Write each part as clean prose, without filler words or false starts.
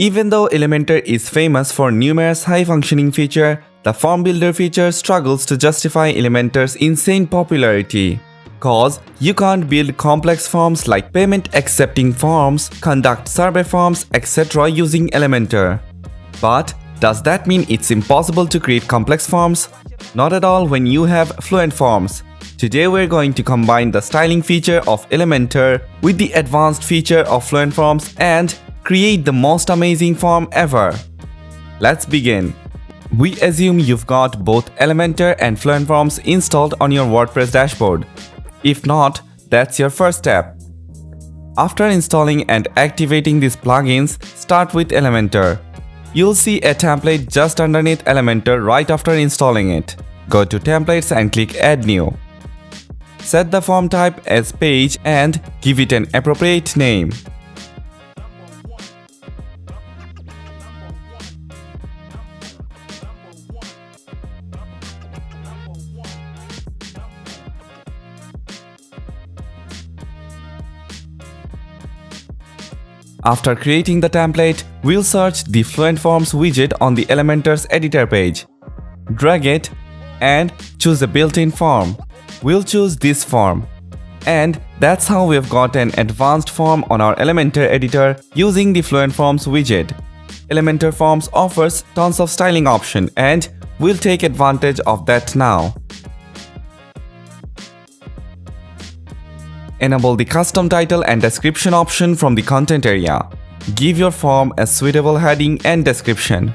Even though Elementor is famous for numerous high-functioning features, the form builder feature struggles to justify Elementor's insane popularity. Cause you can't build complex forms like payment accepting forms, conduct survey forms, etc. using Elementor. But does that mean it's impossible to create complex forms? Not at all when you have Fluentforms. Today we're going to combine the styling feature of Elementor with the advanced feature of Fluentforms and create the most amazing form ever. Let's begin. We assume you've got both Elementor and Fluentforms installed on your WordPress dashboard. If not, that's your first step. After installing and activating these plugins, start with Elementor. You'll see a template just underneath Elementor right after installing it. Go to Templates and click Add New. Set the form type as Page and give it an appropriate name. After creating the template, we'll search the Fluentforms widget on the Elementor's editor page. Drag it and choose a built-in form. We'll choose this form. And that's how we've got an advanced form on our Elementor editor using the Fluentforms widget. Elementor Forms offers tons of styling options and we'll take advantage of that now. Enable the custom title and description option from the content area. Give your form a suitable heading and description.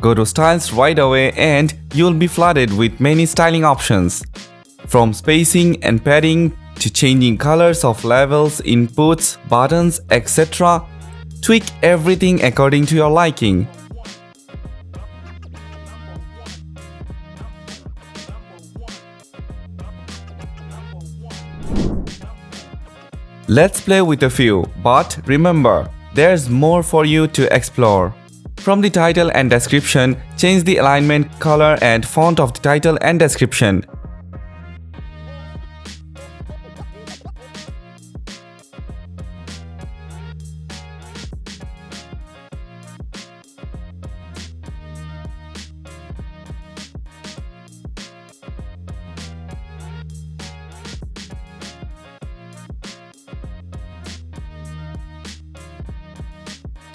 Go to Styles right away and you'll be flooded with many styling options. From spacing and padding to changing colors of levels, inputs, buttons, etc. Tweak everything according to your liking. Let's play with a few, but remember, there's more for you to explore. From the title and description, change the alignment, color and font of the title and description.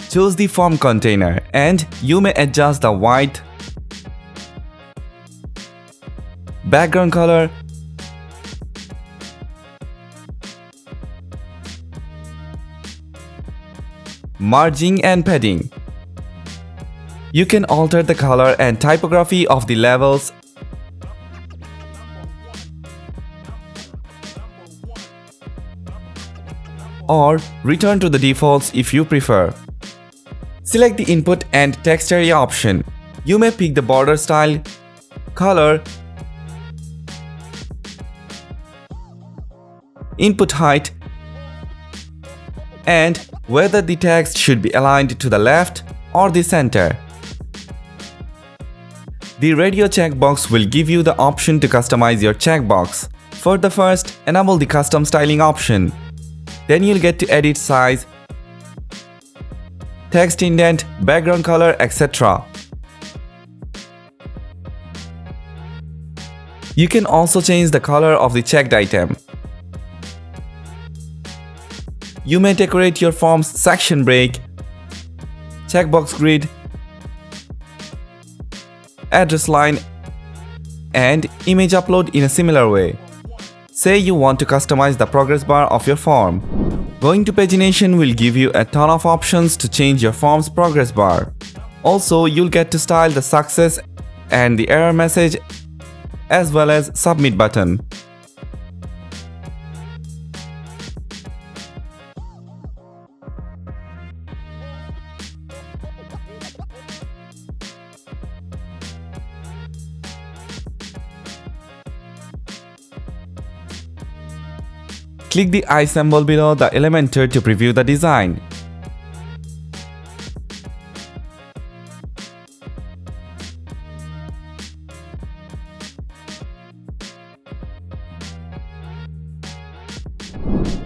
Choose the form container and you may adjust the white, background color, margin and padding. You can alter the color and typography of the levels, or return to the defaults if you prefer. Select the input and text area option. You may pick the border style, color, input height, and whether the text should be aligned to the left or the center. The radio checkbox will give you the option to customize your checkbox. For the first, enable the custom styling option. Then you'll get to edit size, text indent, background color, etc. You can also change the color of the checked item. You may decorate your form's section break, checkbox grid, address line, and image upload in a similar way. Say you want to customize the progress bar of your form. Going to pagination will give you a ton of options to change your form's progress bar. Also, you'll get to style the success and the error message as well as submit button. Click the eye symbol below the Elementor to preview the design.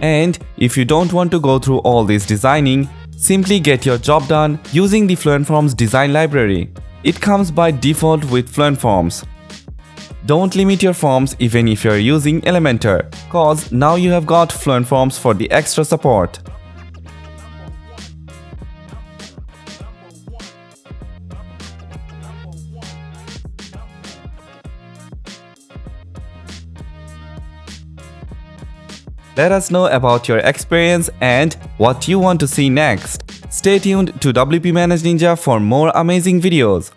And if you don't want to go through all this designing, Simply get your job done using the Fluentforms design library. It comes by default with Fluentforms. Don't limit your forms even if you're using Elementor, cause now you have got Fluentforms for the extra support. Let us know about your experience and what you want to see next. Stay tuned to WPManageNinja for more amazing videos.